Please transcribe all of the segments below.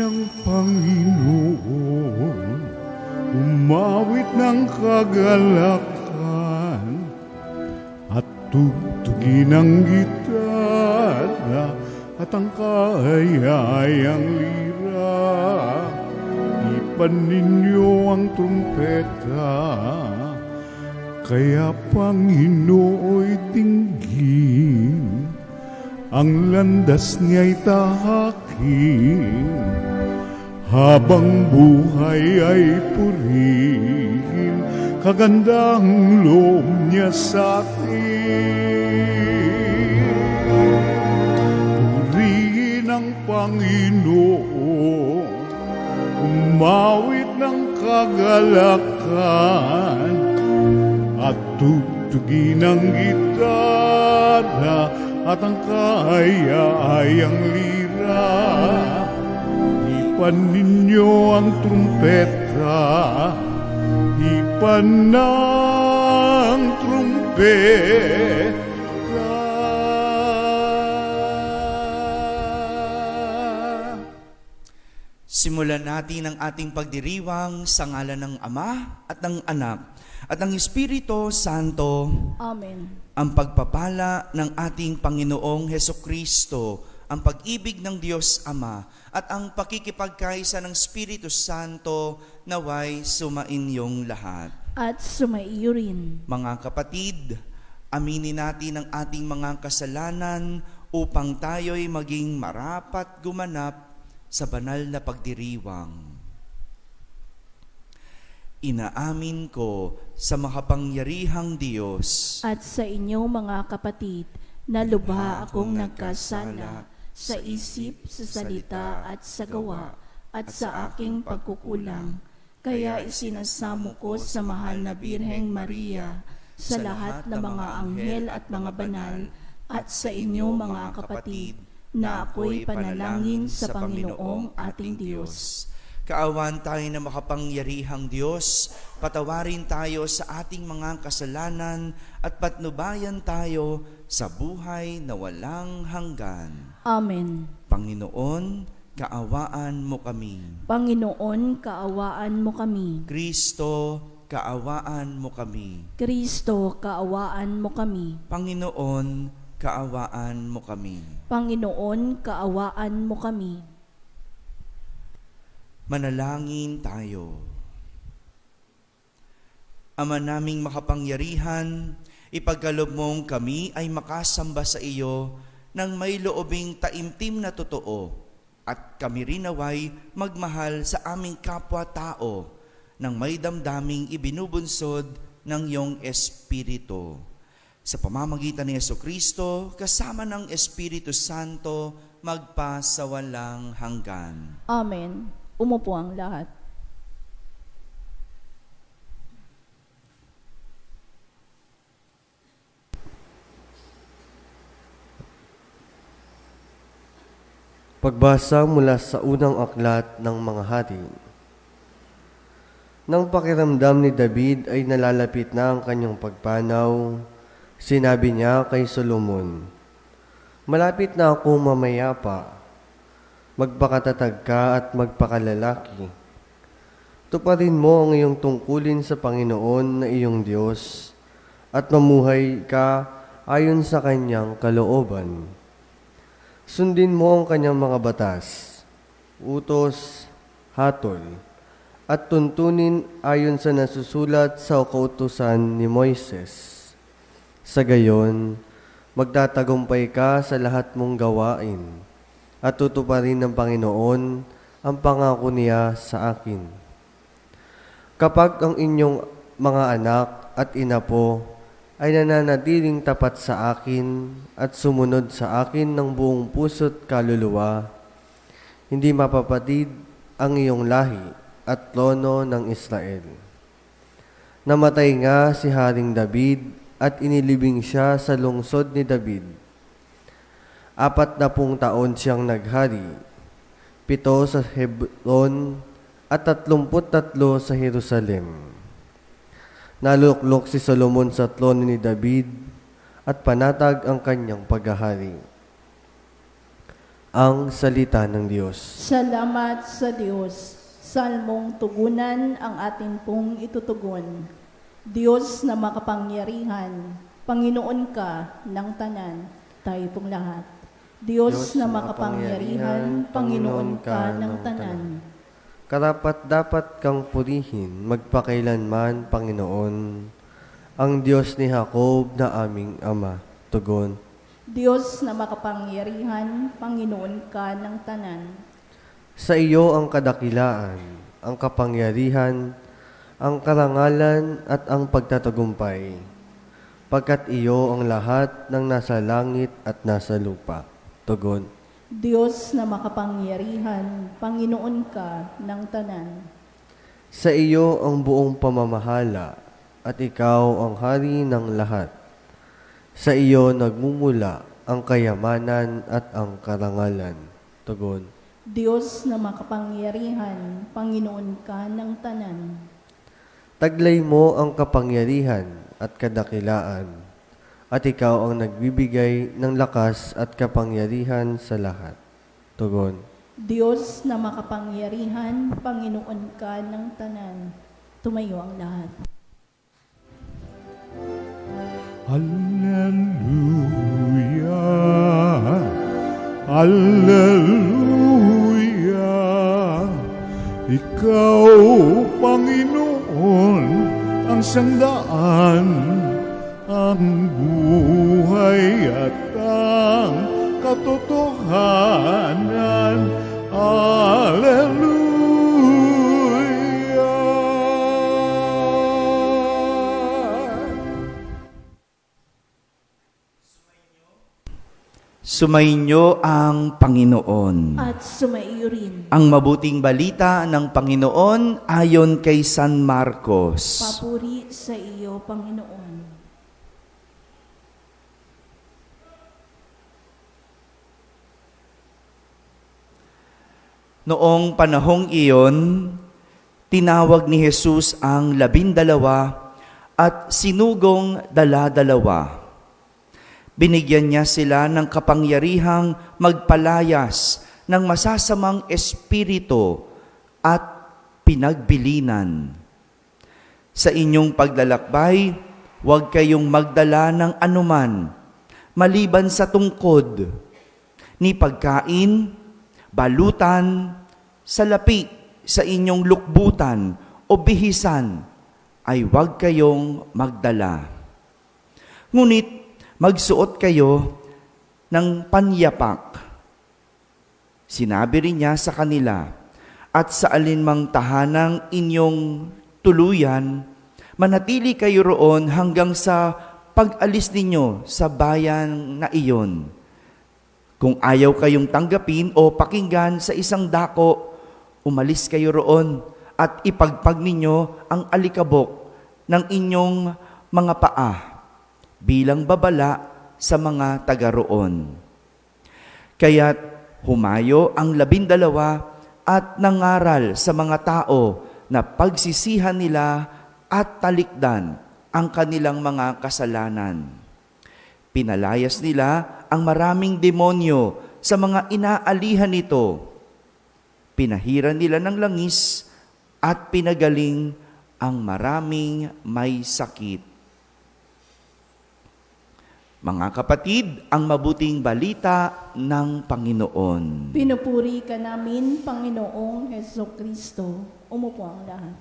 ng Panginoon, umawit ng kagalakan, at tugtugin ang gitara at ang kaayayang lira. Ipan ninyo ang trumpeta, kaya Panginooy dinggin, ang landas niya'y tahakin, habang buhay ay purihin, kagandang loob niya sa atin. Purihin ang Panginoon, umawit ng kagalakan, at tugtugin ang gitara at ang kaayayang lira. Ipan ninyo ang trumpeta, ipan ng trumpeta. Simulan natin ang ating pagdiriwang sa ngalan ng Ama at ng Anak at ng Espiritu Santo. Amen. Ang pagpapala ng ating Panginoong Hesukristo, ang pag-ibig ng Diyos Ama, at ang pakikipagkaisa ng Espiritu Santo naway sumainyong lahat. At sumaiyo rin. Mga kapatid, aminin natin ang ating mga kasalanan upang tayo'y maging marapat gumanap sa banal na pagdiriwang. Inaamin ko sa makapangyarihang Diyos At sa inyo mga kapatid, na lubha akong nagkasala sa isip, sa salita at sa gawa, at sa aking pagkukulang. Kaya isinasamo ko sa mahal na Birheng Maria, sa lahat ng mga anghel at mga banal, at sa inyo mga kapatid, na ako'y panalangin sa Panginoong ating Diyos. Kaawan tayo na makapangyarihang Diyos, patawarin tayo sa ating mga kasalanan at patnubayan tayo sa buhay na walang hanggan. Amen. Panginoon, kaawaan mo kami. Panginoon, kaawaan mo kami. Kristo, kaawaan mo kami. Kristo, kaawaan mo kami. Panginoon, kaawaan mo kami. Panginoon, kaawaan mo kami. Manalangin tayo. Ama naming makapangyarihan, ipagkaloob mong kami ay makasamba sa iyo ng may loobing taimtim na totoo, at kami rin naway magmahal sa aming kapwa-tao ng may damdaming ibinubunsod ng iyong Espiritu. Sa pamamagitan ni Jesucristo, kasama ng Espiritu Santo, magpa sa walang hanggan. Amen. Umupo ang lahat. Pagbasa mula sa unang aklat ng mga hari. Nang pakiramdam ni David ay nalalapit na ang kanyang pagpanaw, sinabi niya kay Solomon, "Malapit na akong mamayapa. Magpakatatag ka at magpakalalaki. Tuparin mo ang iyong tungkulin sa Panginoon na iyong Diyos at mamuhay ka ayon sa kanyang kalooban. Sundin mo ang kanyang mga batas, utos, hatol, at tuntunin ayon sa nasusulat sa kautusan ni Moises. Sa gayon, magtatagumpay ka sa lahat mong gawain, at tutuparin ng Panginoon ang pangako niya sa akin. Kapag ang inyong mga anak at inapo ay nananatiling tapat sa akin at sumunod sa akin ng buong puso't kaluluwa, hindi mapapatid ang iyong lahi at trono ng Israel. Namatay nga si Haring David at inilibing siya sa lungsod ni David. 40 taon siyang naghari, 7 sa Hebron at 33 sa Jerusalem. Naluklok si Solomon sa trono ni David at panatag ang kanyang paghahari. ang salita ng Diyos. Salamat sa Diyos. Salmong tugunan ang atin pong itutugon. Diyos na makapangyarihan, Panginoon ka ng tanan, tayo pong lahat. Diyos na makapangyarihan, Panginoon ka ng tanan. Karapat dapat kang purihin, magpakailanman, Panginoon, ang Diyos ni Jacob na aming Ama. Tugon. Diyos na makapangyarihan, Panginoon ka ng tanan. Sa iyo ang kadakilaan, ang kapangyarihan, ang karangalan at ang pagtatagumpay, pagkat iyo ang lahat ng nasa langit at nasa lupa. Tugon. Diyos na makapangyarihan, Panginoon ka ng tanan. Sa iyo ang buong pamamahala, at ikaw ang hari ng lahat. Sa iyo nagmumula ang kayamanan at ang karangalan. Tugon. Diyos na makapangyarihan, Panginoon ka ng tanan. Taglay mo ang kapangyarihan at kadakilaan, at ikaw ang nagbibigay ng lakas at kapangyarihan sa lahat. Tugon. Diyos na makapangyarihan, Panginoon ka ng tanan. Tumayo ang lahat. Hallelujah, Hallelujah. Ikaw, Panginoon, ang sangdaan, ang buhay at ang katotohanan. Hallelujah. Sumainyo ang Panginoon. At sumaiyo rin. Ang mabuting balita ng Panginoon ayon kay San Marcos. Papuri sa iyo, Panginoon. Noong panahong iyon, tinawag ni Jesus ang 12 at sinugong 12. Binigyan niya sila ng kapangyarihang magpalayas ng masasamang espiritu at pinagbilinan. Sa inyong paglalakbay, huwag kayong magdala ng anuman, maliban sa tungkod, ni pagkain, balutan, salapi sa inyong lukbutan o bihisan, ay huwag kayong magdala. Ngunit, magsuot kayo ng panyapak. Sinabi rin niya sa kanila, at sa alinmang tahanang inyong tuluyan, manatili kayo roon hanggang sa pag-alis ninyo sa bayan na iyon. Kung ayaw kayong tanggapin o pakinggan sa isang dako, umalis kayo roon at ipagpag ninyo ang alikabok ng inyong mga paa bilang babala sa mga taga roon. Kaya't humayo ang 12 at nangaral sa mga tao na pagsisihan nila at talikdan ang kanilang mga kasalanan. Pinalayas nila ang maraming demonyo sa mga inaalihan nito. Pinahiran nila ng langis at pinagaling ang maraming may sakit. Mga kapatid, ang mabuting balita ng Panginoon. Pinupuri ka namin, Panginoong Hesukristo. Umupo ang lahat.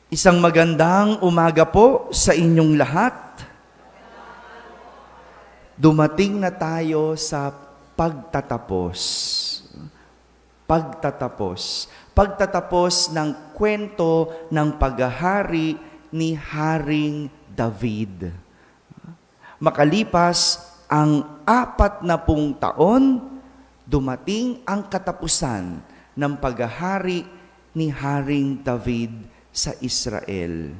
Isang magandang umaga po sa inyong lahat. Dumating na tayo sa pagtatapos. Pagtatapos ng kwento ng paghahari ni Haring David. Makalipas ang 40 taon, dumating ang katapusan ng paghahari ni Haring David sa Israel.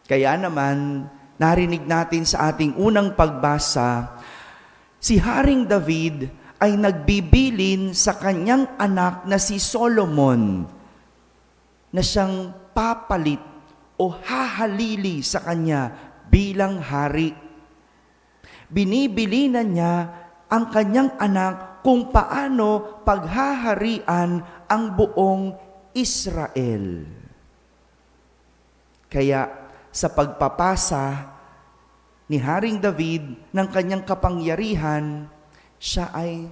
Kaya naman, narinig natin sa ating unang pagbasa, si Haring David ay nagbibilin sa kanyang anak na si Solomon na siyang papalit o hahalili sa kanya bilang hari. Binibilinan niya ang kanyang anak kung paano paghaharian ang buong Israel. Kaya sa pagpapasa ni Haring David ng kanyang kapangyarihan, siya ay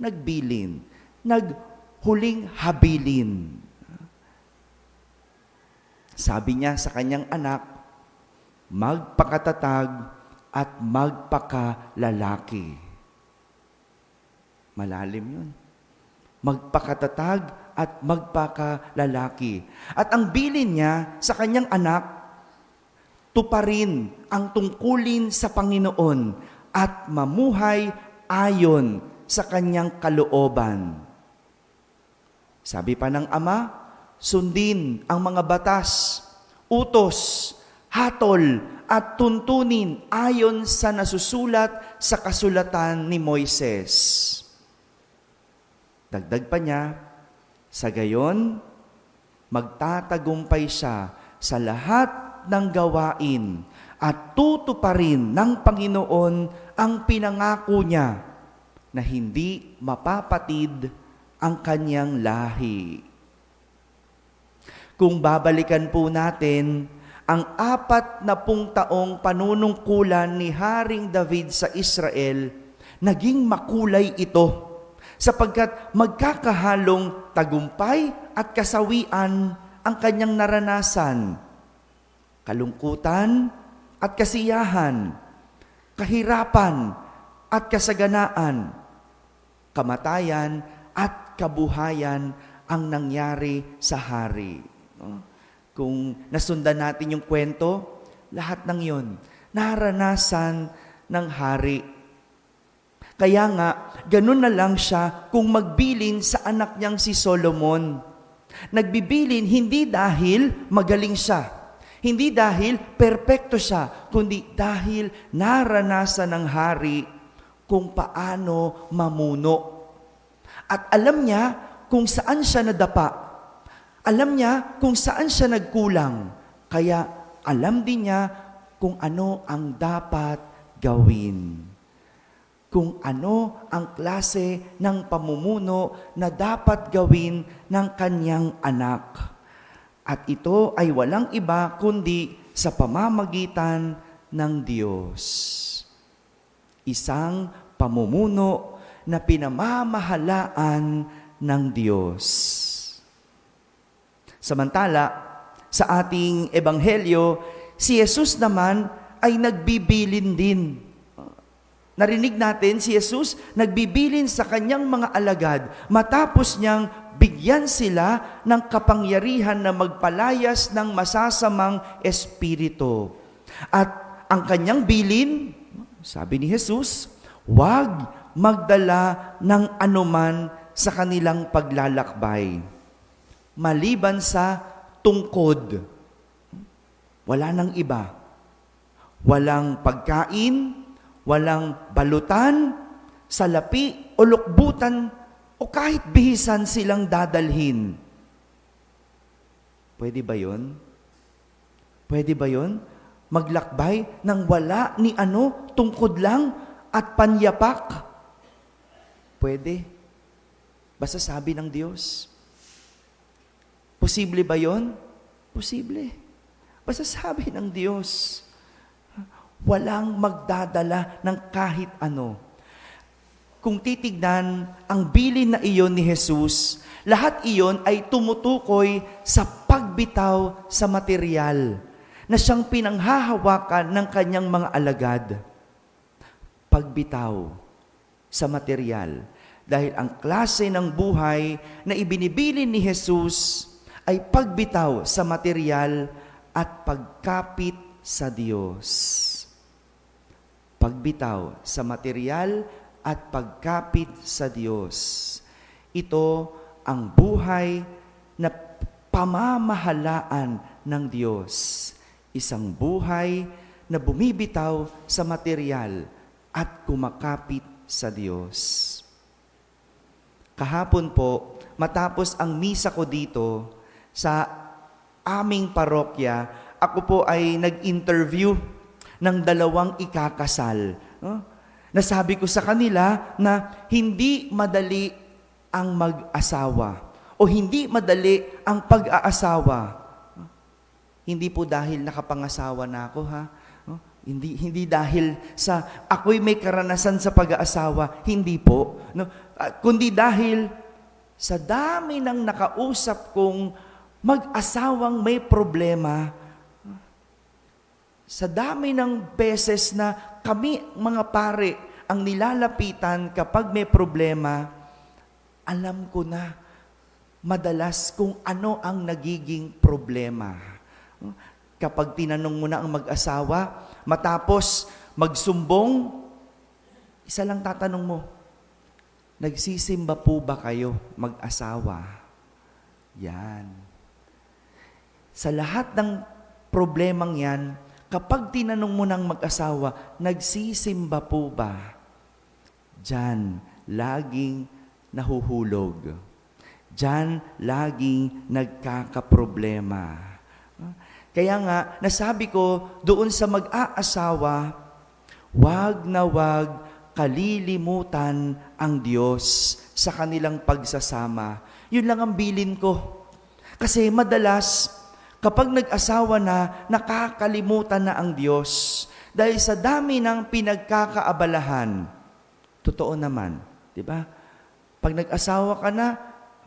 nagbilin, naghuling habilin. Sabi niya sa kanyang anak, magpakatatag at magpakalalaki. Malalim yun. Magpakatatag at magpakalalaki. At ang bilin niya sa kanyang anak, tuparin ang tungkulin sa Panginoon at mamuhay ayon sa kanyang kalooban. Sabi pa ng ama, sundin ang mga batas, utos, hatol at tuntunin ayon sa nasusulat sa kasulatan ni Moises. Dagdag pa niya, sa gayon, magtatagumpay siya sa lahat ng gawain at tutuparin ng Panginoon ang pinangako niya na hindi mapapatid ang kanyang lahi. Kung babalikan po natin ang 40 taong panunungkulan ni Haring David sa Israel, naging makulay ito sapagkat magkakahalong tagumpay at kasawian ang kanyang naranasan. Kalungkutan at kasiyahan, kahirapan at kasaganaan, kamatayan at kabuhayan ang nangyari sa hari. Kung nasundan natin yung kwento, lahat ng yon naranasan ng hari. Kaya nga, ganun na lang siya kung magbilin sa anak niyang si Solomon. Nagbibilin hindi dahil magaling siya, hindi dahil perpekto siya, kundi dahil naranasan ng hari kung paano mamuno. At alam niya kung saan siya nadapa. Alam niya kung saan siya nagkulang. Kaya alam din niya kung ano ang dapat gawin. Kung ano ang klase ng pamumuno na dapat gawin ng kanyang anak. At ito ay walang iba kundi sa pamamagitan ng Diyos. Isang pamumuno na pinamamahalaan ng Diyos. Samantala, sa ating ebanghelyo, si Jesus naman ay nagbibilin din. Narinig natin si Jesus nagbibilin sa kanyang mga alagad matapos niyang bigyan sila ng kapangyarihan na magpalayas ng masasamang espiritu. At ang kanyang bilin, sabi ni Jesus, huwag magdala ng anuman sa kanilang paglalakbay. Maliban sa tungkod, wala nang iba. Walang pagkain, walang balutan, salapi o lukbutan o kahit bihisan silang dadalhin. Pwede ba yun? Pwede ba yun? Maglakbay nang wala ni tungkod lang at panyapak? Pwede. Basta sabi ng Diyos. Posible ba yun? Posible. Basta sabi ng Diyos. Walang magdadala ng kahit ano. Kung titignan ang bilin na iyon ni Jesus, lahat iyon ay tumutukoy sa pagbitaw sa material na siyang pinanghahawakan ng kanyang mga alagad. Pagbitaw sa material. Dahil ang klase ng buhay na ibinibilin ni Jesus ay pagbitaw sa material at pagkapit sa Diyos. Pagbitaw sa material at pagkapit sa Diyos. Ito ang buhay na pamamahalaan ng Diyos. Isang buhay na bumibitaw sa material at kumakapit sa Diyos. Kahapon po, matapos ang misa ko dito sa aming parokya, ako po ay nag-interview ng 2 ikakasal. Nasabi ko sa kanila na hindi madali ang mag-asawa o hindi madali ang pag-aasawa. Hindi po dahil nakapangasawa na ako, ha? Hindi dahil sa ako'y may karanasan sa pag-aasawa, hindi po. No? Kundi dahil sa dami ng nakausap kong mag-asawang may problema, sa dami ng beses na kami mga pare ang nilalapitan kapag may problema, alam ko na madalas kung ano ang nagiging problema. Kapag tinanong mo na ang mag-asawa, matapos magsumbong, isa lang tatanong mo, nagsisimba po ba kayo mag-asawa? Yan. Sa lahat ng problemang yan, kapag tinanong mo ng mag-asawa, nagsisimba po ba? Diyan, laging nahuhulog. Diyan, laging nagkakaproblema. Kaya nga, nasabi ko, doon sa mag-aasawa, wag na wag kalilimutan ang Diyos sa kanilang pagsasama. Yun lang ang bilin ko. Kasi madalas, kapag nag-asawa na, nakakalimutan na ang Diyos. Dahil sa dami ng pinagkakaabalahan. Totoo naman, di ba? Pag nag-asawa ka na,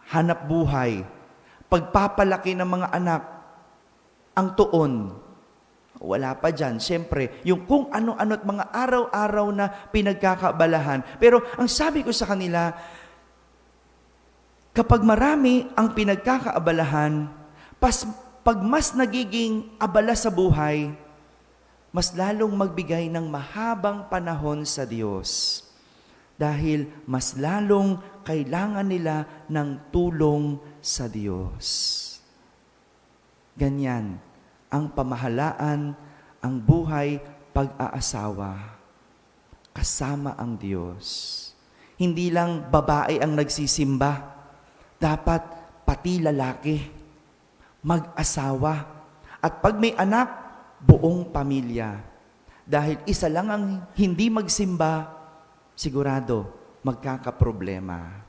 hanap buhay. Pagpapalaki ng mga anak, ang tuon. Wala pa dyan. Siyempre, yung kung ano-ano at mga araw-araw na pinagkakaabalahan. Pero ang sabi ko sa kanila, kapag marami ang pinagkakaabalahan, pag mas nagiging abala sa buhay, mas lalong magbigay ng mahabang panahon sa Diyos. Dahil mas lalong kailangan nila ng tulong sa Diyos. Ganyan ang pamahalaan, ang buhay pag-aasawa. Kasama ang Diyos. Hindi lang babae ang nagsisimba. Dapat pati lalaki. Mag-asawa. At pag may anak, buong pamilya. Dahil isa lang ang hindi magsimba, sigurado magkakaproblema.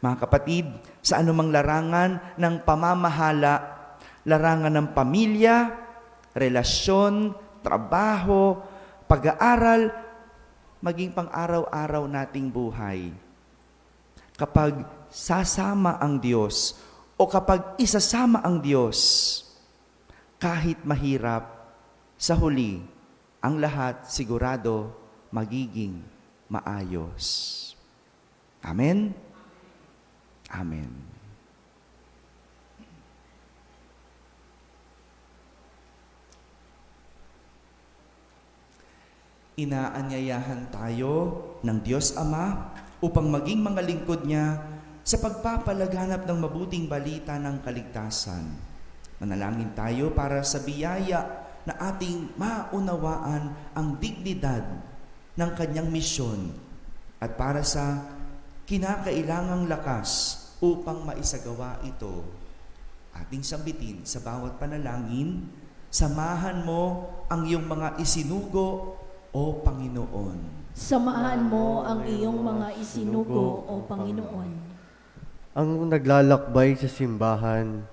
Mga kapatid, sa anumang larangan ng pamamahala, larangan ng pamilya, relasyon, trabaho, pag-aaral, maging pang-araw-araw nating buhay. Kapag sasama ang Diyos, o kapag isasama ang Diyos, kahit mahirap, sa huli, ang lahat sigurado magiging maayos. Amen? Amen. Inaanyayahan tayo ng Diyos Ama upang maging mga lingkod niya sa pagpapalaganap ng mabuting balita ng kaligtasan. Manalangin tayo para sa biyaya na ating maunawaan ang dignidad ng kanyang misyon at para sa kinakailangang lakas upang maisagawa ito. Ating sambitin sa bawat panalangin, samahan mo ang iyong mga isinugo o Panginoon. Samahan mo ang iyong mga isinugo, O Panginoon. Ang naglalakbay sa simbahan,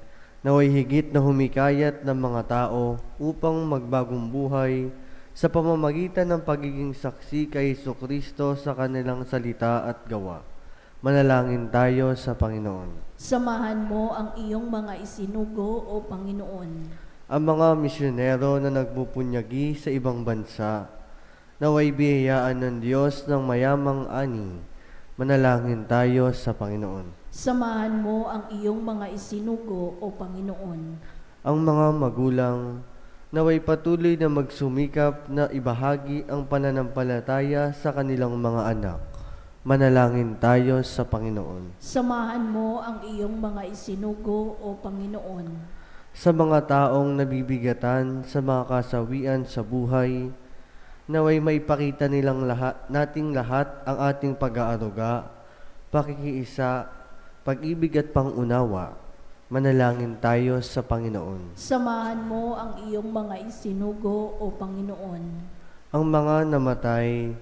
naway higit na humikayat ng mga tao upang magbagong buhay sa pamamagitan ng pagiging saksi kay Jesucristo sa kanilang salita at gawa. Manalangin tayo sa Panginoon. Samahan mo ang iyong mga isinugo, O Panginoon. Ang mga misyonero na nagpupunyagi sa ibang bansa, naway biyayaan ng Diyos ng mayamang ani. Manalangin tayo sa Panginoon. Samahan mo ang iyong mga isinugo, O Panginoon. Ang mga magulang, naway patuloy na magsumikap na ibahagi ang pananampalataya sa kanilang mga anak. Manalangin tayo sa Panginoon. Samahan mo ang iyong mga isinugo, O Panginoon. Sa mga taong nabibigatan sa mga kasawian sa buhay, naway maipakita nating lahat ang ating pag-aaruga, pakikiisa, pag-ibig at pangunawa. Manalangin tayo sa Panginoon. Samahan mo ang iyong mga isinugo, O Panginoon. Ang mga namatay,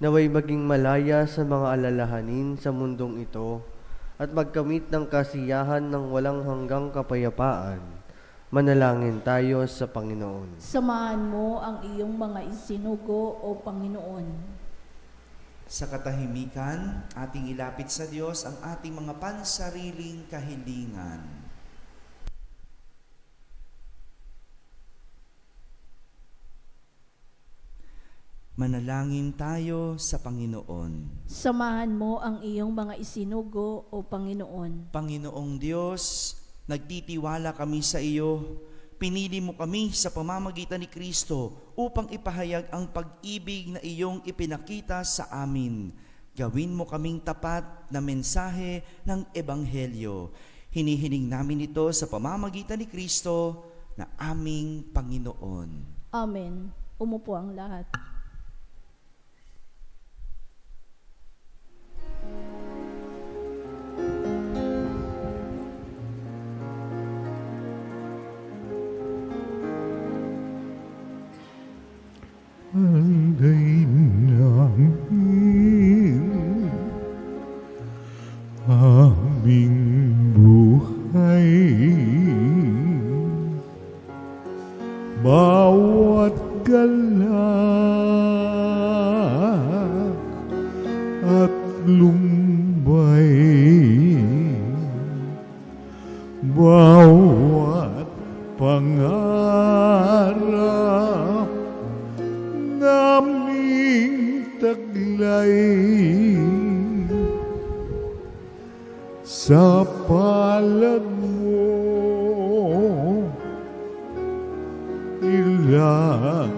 naway maging malaya sa mga alalahanin sa mundong ito at magkamit ng kasiyahan ng walang hanggang kapayapaan. Manalangin tayo sa Panginoon. Samahan mo ang iyong mga isinugo, O Panginoon. Sa katahimikan, ating ilapit sa Diyos ang ating mga pansariling kahilingan. Manalangin tayo sa Panginoon. Samahan mo ang iyong mga isinugo, O Panginoon. Panginoong Diyos, nagtitiwala kami sa iyo. Pinili mo kami sa pamamagitan ni Kristo upang ipahayag ang pag-ibig na iyong ipinakita sa amin. Gawin mo kaming tapat na mensahe ng Ebanghelyo. Hinihiling namin ito sa pamamagitan ni Kristo na aming Panginoon. Amen. Umupo ang lahat. Alday namin aming buhay, bawat galak at lumbay, bawat pangarap naming taglay sa palad mo ilalagay.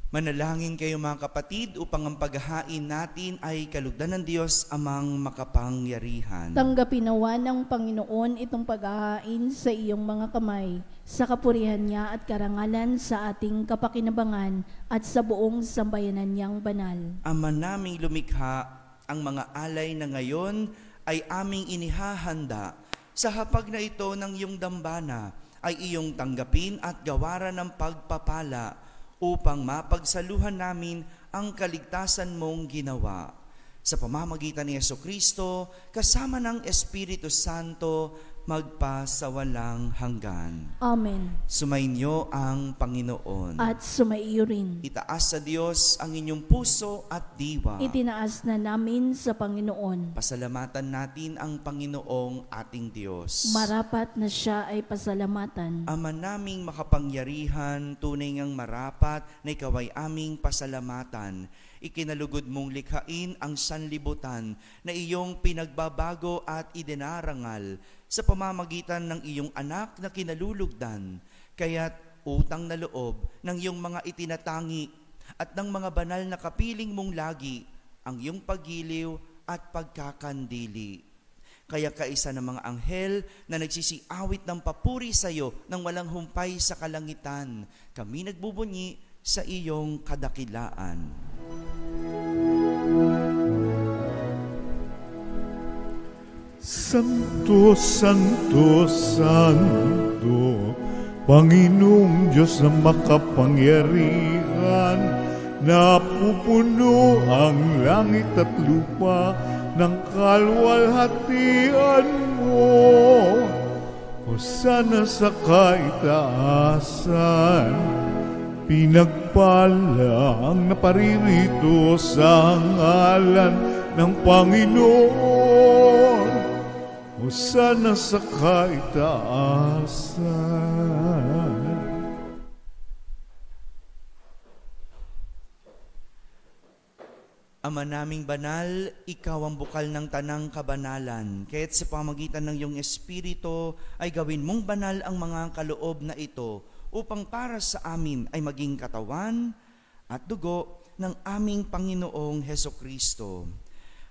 Manalangin kayo mga kapatid upang ang paghahain natin ay kalugdan ng Diyos amang makapangyarihan. Tanggapin nawa ng Panginoon itong paghahain sa iyong mga kamay, sa kapurihan niya at karangalan sa ating kapakinabangan at sa buong sambayanan niyang banal. Ama naming lumikha, ang mga alay na ngayon ay aming inihahanda. Sa hapag na ito ng iyong dambana ay iyong tanggapin at gawaran ng pagpapala upang mapagsaluhan namin ang kaligtasan mong ginawa. Sa pamamagitan ni Jesucristo, kasama ng Espiritu Santo, magpasawalang hanggan. Amen. Sumainyo ang Panginoon. At sumaiyo rin. Itaas sa Diyos ang inyong puso at diwa. Itinaas na namin sa Panginoon. Pasalamatan natin ang Panginoong ating Diyos. Marapat na siya ay pasalamatan. Ama naming makapangyarihan, tunay ngang marapat na ikaw ay aming pasalamatan. Ikinalugod mong likhain ang sanlibutan na iyong pinagbabago at idinarangal sa pamamagitan ng iyong anak na kinalulugdan. Kaya't utang na loob ng iyong mga itinatangi at ng mga banal na kapiling mong lagi ang iyong paggiliw at pagkakandili. Kaya kaisa ng mga anghel na nagsisiawit ng papuri sa iyo nang walang humpay sa kalangitan, kami nagbubunyi sa iyong kadakilaan. Santo, Santo, Santo, Panginoong Diyos na makapangyarihan, napupuno ang langit at lupa ng kalwalhatian mo. Hosana sa kaitaasan, pinagpala ang naparirito sa ngalan ng Panginoon. Hosana sa kaitaasan. Ama naming banal, ikaw ang bukal ng tanang kabanalan. Kaya't sa pamagitan ng iyong Espiritu ay gawin mong banal ang mga kaloob na ito upang para sa amin ay maging katawan at dugo ng aming Panginoong Hesukristo.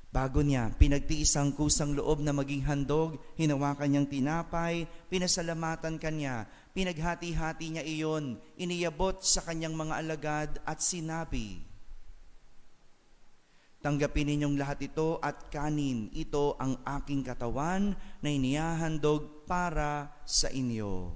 Bago niya, pinagtiis ang kusang loob na maging handog, hinawakan niyang tinapay, pinasalamatan kanya, pinaghati-hati niya iyon, iniyabot sa kanyang mga alagad at sinabi, Tanggapin ninyong lahat ito at kanin. Ito ang aking katawan na inihahandog para sa inyo.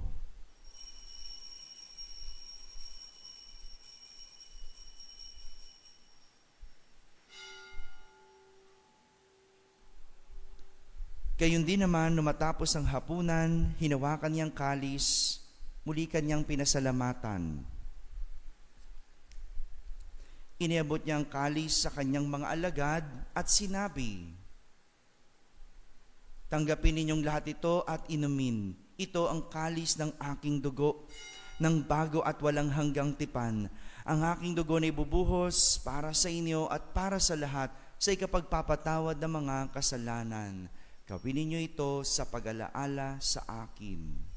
Gayon din naman, nung matapos ang hapunan, hinawakan niyang kalis, muli kanyang pinasalamatan. Iniabot niya ang kalis sa kanyang mga alagad at sinabi, "Tanggapin ninyong lahat ito at inumin. Ito ang kalis ng aking dugo, ng bago at walang hanggang tipan. Ang aking dugo na ibubuhos para sa inyo at para sa lahat sa ikapagpapatawad ng mga kasalanan. Gawin ninyo ito sa pag-alaala sa akin."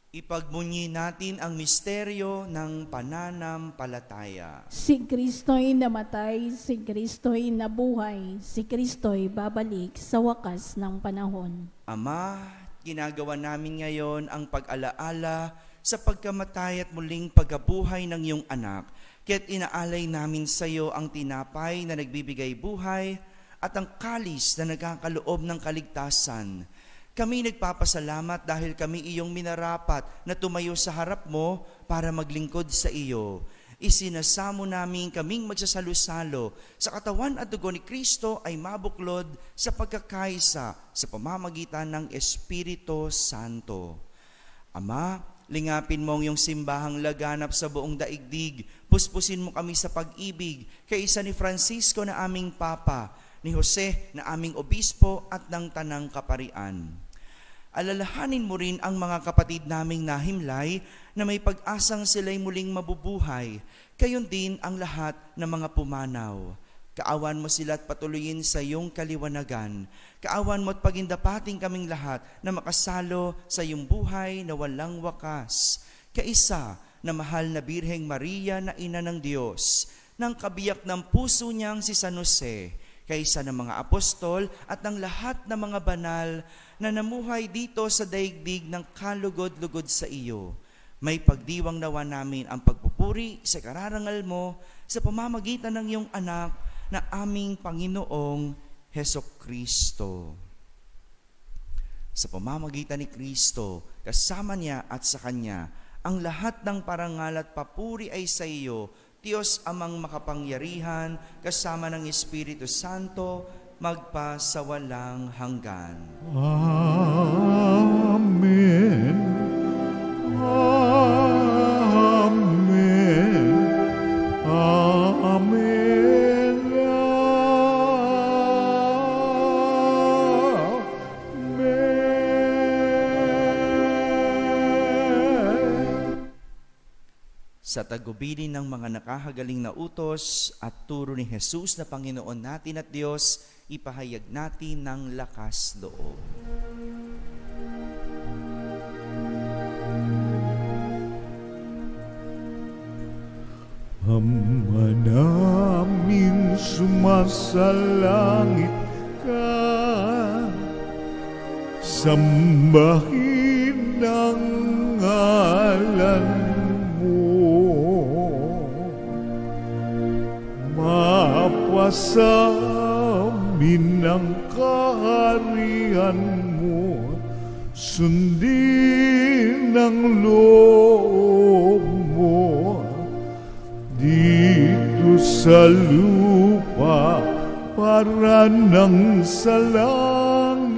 Ipagmunyi natin ang misteryo ng pananampalataya. Si Kristo'y namatay, si Kristo'y nabuhay, si Kristo'y babalik sa wakas ng panahon. Ama, ginagawa namin ngayon ang pag-alaala sa pagkamatay at muling pagkabuhay ng iyong anak. Kaya't inaalay namin sa iyo ang tinapay na nagbibigay buhay at ang kalis na nagkakaloob ng kaligtasan. Kami nagpapasalamat dahil kami iyong minarapat na tumayo sa harap mo para maglingkod sa iyo. Isinasamo namin kaming magsasalo-salo sa katawan at dugo ni Kristo ay mabuklod sa pagkakaisa sa pamamagitan ng Espiritu Santo. Ama, lingapin mo ang iyong simbahang laganap sa buong daigdig. Puspusin mo kami sa pag-ibig, kaisa ni Francisco na aming Papa, ni Jose na aming Obispo at ng Tanang Kaparian. Alalahanin mo rin ang mga kapatid naming nahimlay na may pag-asang sila'y muling mabubuhay. Gayon din ang lahat ng mga pumanaw. Kaawan mo sila at patuloyin sa iyong kaliwanagan. Kaawan mo at pagindapating kaming lahat na makasalo sa iyong buhay na walang wakas. Kaisa na mahal na Birheng Maria na Ina ng Diyos, ng kabiyak ng puso niyang si San Jose, kaysa ng mga apostol at ng lahat ng mga banal na namuhay dito sa daigdig ng kalugod-lugod sa iyo. May pagdiwang nawa namin ang pagpupuri sa kararangal mo sa pamamagitan ng iyong anak na aming Panginoong Hesukristo. Sa pamamagitan ni Kristo, kasama niya at sa Kanya, ang lahat ng parangal at papuri ay sa iyo, Diyos amang makapangyarihan, kasama ng Espiritu Santo, magpasawalang hanggan. Amen. Amen. Amen. Amen. Sa tagubilin ng mga nakahagaling na utos at turo ni Jesus na Panginoon natin at Diyos, ipahayag natin ng lakas loob. Ama namin sumasalangit ka, sambahin ang ngalan mo, mapasamin ang kaharian mo, sundin ang loob mo, dito sa lupa para nang sa langit.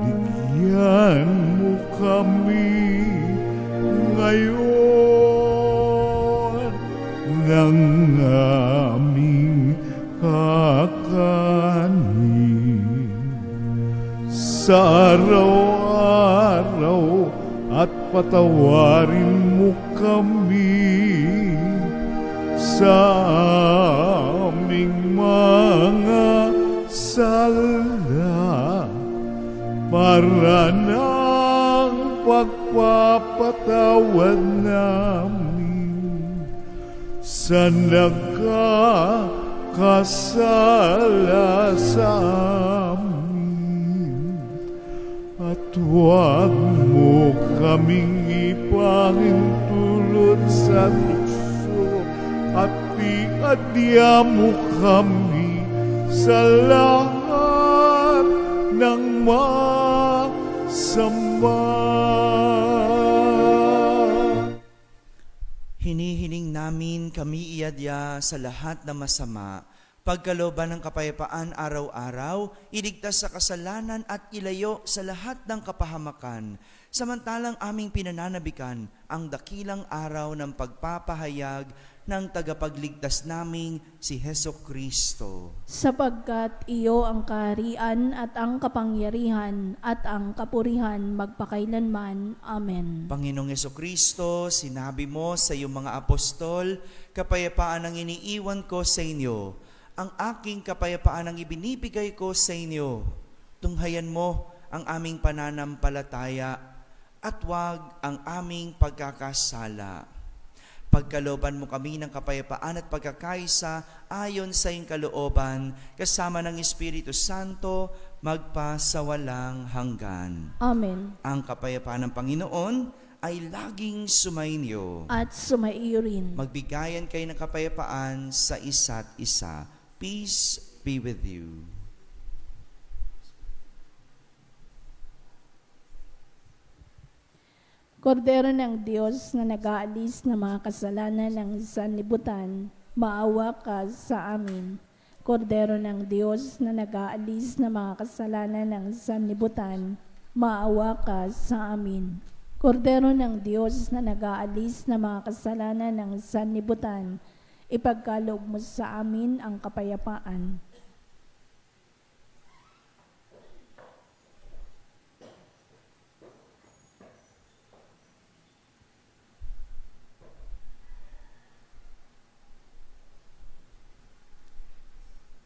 Bigyan mo kami ngayon ng aming kakanin sa araw-araw, at patawarin mo kami sa aming mga sala, para ng pagpapatawad namin sa nagkakasala sa amin. huwag mo kaming ipahintulot sa tukso at iadya mo kami sa lahat ng masama. Hinihiling namin kami iadya sa lahat ng masama, pagkalooban ng kapayapaan araw-araw, iligtas sa kasalanan at ilayo sa lahat ng kapahamakan, samantalang aming pinananabikan ang dakilang araw ng pagpapahayag ng tagapagligtas naming si Hesukristo. Sapagkat iyo ang kaharian at ang kapangyarihan at ang kapurihan magpakailanman. Amen. Panginoong Hesukristo, sinabi mo sa iyong mga apostol, kapayapaan ang iniiwan ko sa inyo, ang aking kapayapaan ang ibinibigay ko sa inyo. Tunghayan mo ang aming pananampalataya at wag ang aming pagkakasala. Pagkalooban mo kami ng kapayapaan at pagkakaisa ayon sa iyong kalooban, kasama ng Espiritu Santo, magpasawalang hanggan. Amen. Ang kapayapaan ng Panginoon ay laging sumainyo. At sumaiyo rin. Magbigayan kayo ng kapayapaan sa isa't isa. Peace be with you. Kordero ng Diyos na nag-aalis ng mga kasalanan ng sanlibutan, maawa ka sa amin. Kordero ng Diyos na nag-aalis ng mga kasalanan ng sanlibutan, maawa ka sa amin. Kordero ng Diyos na nag-aalis ng mga kasalanan ng sanlibutan, ipagkaloob mo sa amin ang kapayapaan.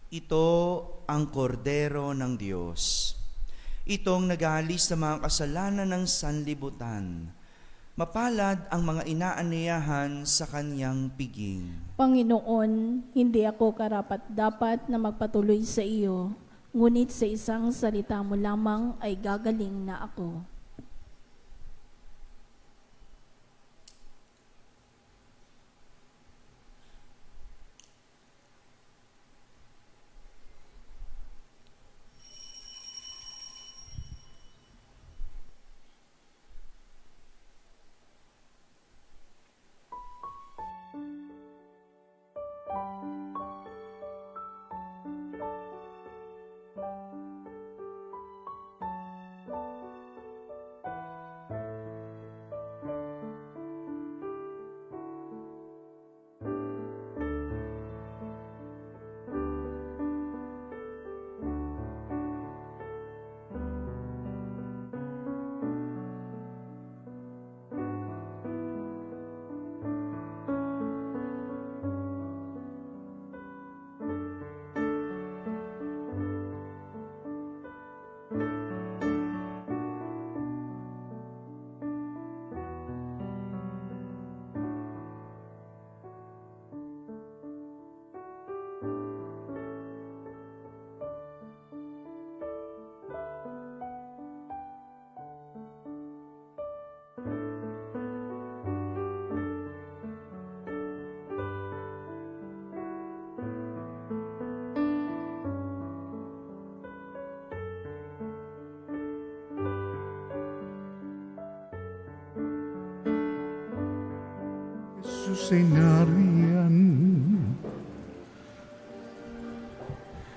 Ito ang kordero ng Diyos. Itong nag-aalis sa mga kasalanan ng sanlibutan. Mapalad ang mga inaaniyahan sa kanyang piging. Panginoon, hindi ako karapat-dapat na magpatuloy sa iyo, ngunit sa isang salita mo lamang ay gagaling na ako. Jesus ay nariyan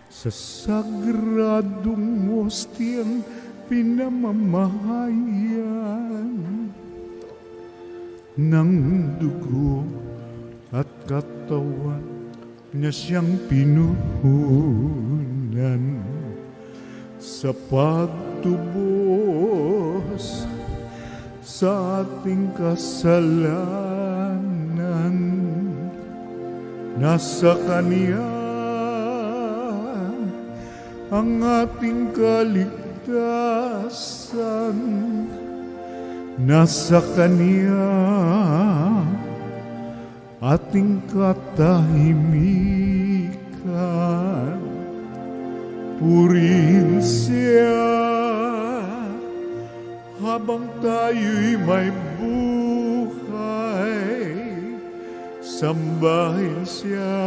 sa sagradong ostiyang pinamamahayan ng dugo at katawan niya siyang pinuhunan sa pagtubos sa ating kasalanan. Nasa Kanya ang ating kaligtasan, nasa Kanya ating katahimikan. Purihin siya, habang tayo'y may buhay, sambahin siya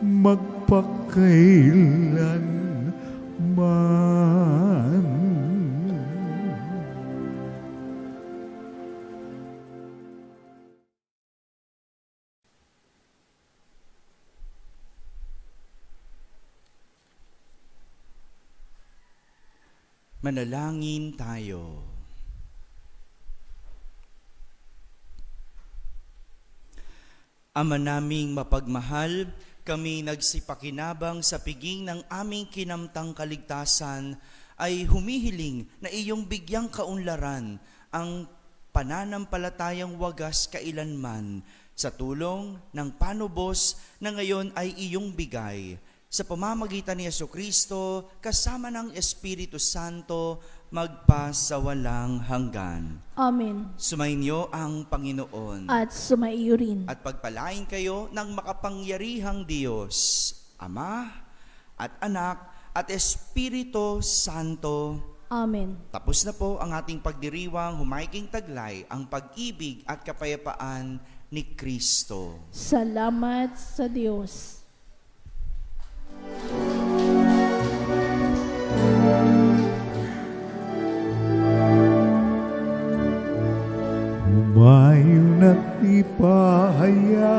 magpakailanman. Manalangin tayo. Ama naming mapagmahal, kami nagsipakinabang sa piging ng aming kinamtang kaligtasan ay humihiling na iyong bigyang kaunlaran ang pananampalatayang wagas kailanman sa tulong ng panubos na ngayon ay iyong bigay. Sa pamamagitan ni Jesucristo, kasama ng Espiritu Santo, magpasawalang hanggan. Amen. Sumainyo ang Panginoon. At sumaiyo rin. At pagpalain kayo ng makapangyarihang Diyos, Ama at Anak at Espiritu Santo. Amen. Tapos na po ang ating pagdiriwang humaiking taglay ang pag-ibig at kapayapaan ni Kristo. Salamat sa Diyos. Humayon at ipahayag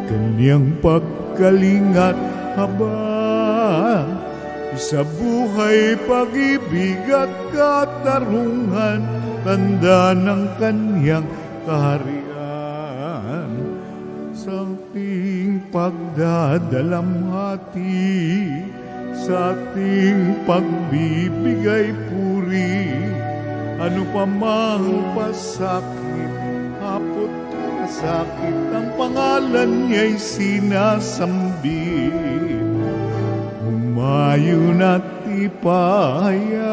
kanyang pagkalingat habang sa buhay, pag-ibig at katarungan, tanda ng kanyang kaharian. Sa ating pagdadalamhati, sa ating pagbibigay puri, ano pa mang pasakit, hapot kasakit, ang pangalan niya'y sinasambi. Humayon at ipahayag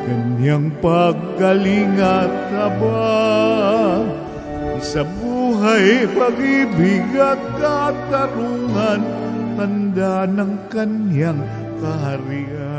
kanyang pagkalingat habang sa buhay, pag-ibig at katarungan, tanda ng kanyang kaharian.